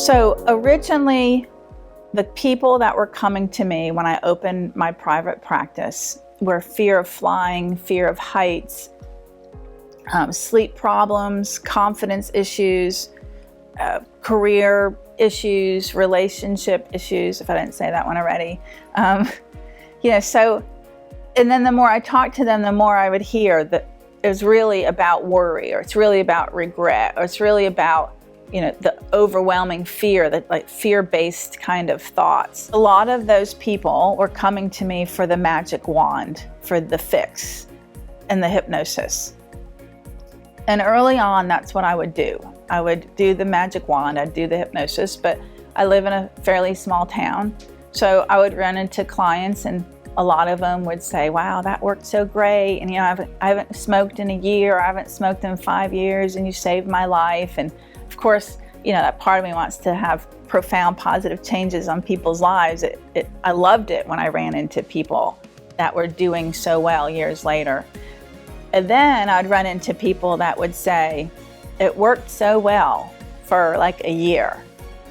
So originally, the people that were coming to me when I opened my private practice were fear of flying, fear of heights, sleep problems, confidence issues, career issues, relationship issues, if I didn't say that one already. And then the more I talked to them, the more I would hear that it was really about worry, or it's really about regret, or it's really about, the overwhelming fear, that like fear-based kind of thoughts. A lot of those people were coming to me for the magic wand, for the fix and the hypnosis. And early on, that's what I would do. I would do the magic wand, I'd do the hypnosis, but I live in a fairly small town. So I would run into clients and a lot of them would say, wow, that worked so great. And I haven't smoked in a year, I haven't smoked in 5 years, and you saved my life. And of course, that part of me wants to have profound positive changes on people's lives. I loved it when I ran into people that were doing so well years later. And then I'd run into people that would say, it worked so well for like a year,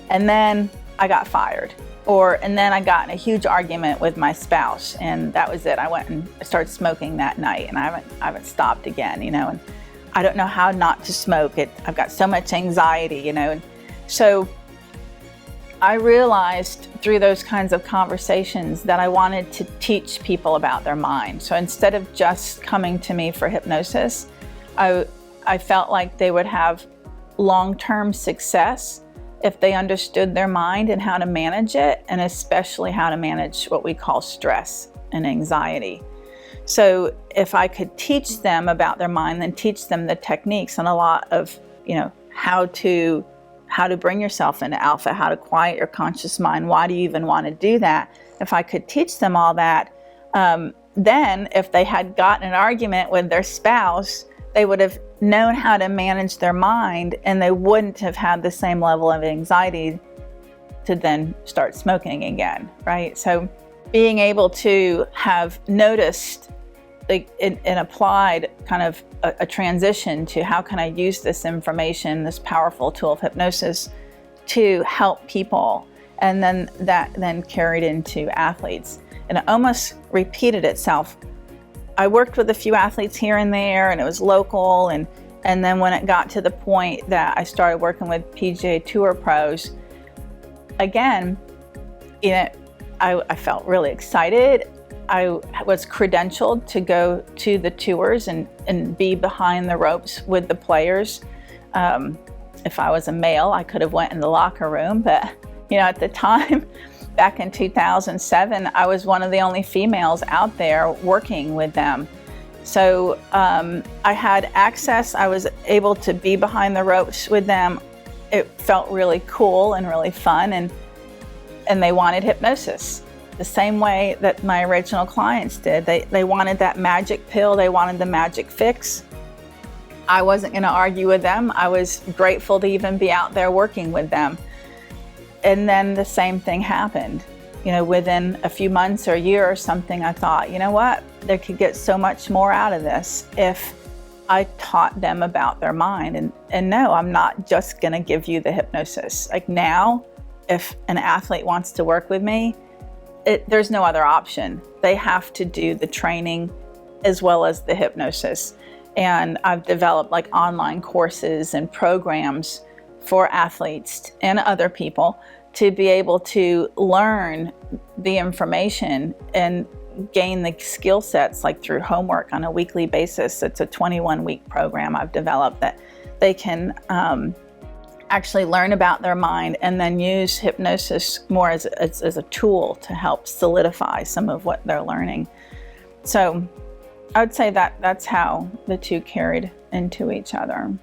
and then I got fired. And then I got in a huge argument with my spouse, and that was it. I went and started smoking that night, and I haven't stopped again, and I don't know how not to smoke. I've got so much anxiety, and so I realized through those kinds of conversations that I wanted to teach people about their mind. So instead of just coming to me for hypnosis, I felt like they would have long-term success if they understood their mind and how to manage it, and especially how to manage what we call stress and anxiety. So if I could teach them about their mind, then teach them the techniques and a lot of, how to bring yourself into alpha, how to quiet your conscious mind, why do you even want to do that? If I could teach them all that, then if they had gotten an argument with their spouse, they would have known how to manage their mind, and they wouldn't have had the same level of anxiety to then start smoking again, right? So being able to have noticed and applied kind of a transition to how can I use this information, this powerful tool of hypnosis, to help people, and then that then carried into athletes, and it almost repeated itself. I worked with a few athletes here and there, and it was local, and then when it got to the point that I started working with PGA TOUR Pros, again, I felt really excited. I was credentialed to go to the tours and be behind the ropes with the players. If I was a male, I could have went in the locker room, but at the time, back in 2007, I was one of the only females out there working with them. So I had access, I was able to be behind the ropes with them. It felt really cool and really fun, and they wanted hypnosis the same way that my original clients did. They wanted that magic pill, they wanted the magic fix. I wasn't going to argue with them. I was grateful to even be out there working with them. And then the same thing happened. Within a few months or a year or something, I thought, what? They could get so much more out of this if I taught them about their mind. And no, I'm not just going to give you the hypnosis. Like now, if an athlete wants to work with me, there's no other option. They have to do the training as well as the hypnosis. And I've developed like online courses and programs for athletes and other people to be able to learn the information and gain the skill sets, like through homework on a weekly basis. It's a 21-week program I've developed that they can actually learn about their mind and then use hypnosis more as a tool to help solidify some of what they're learning. So I would say that that's how the two carried into each other.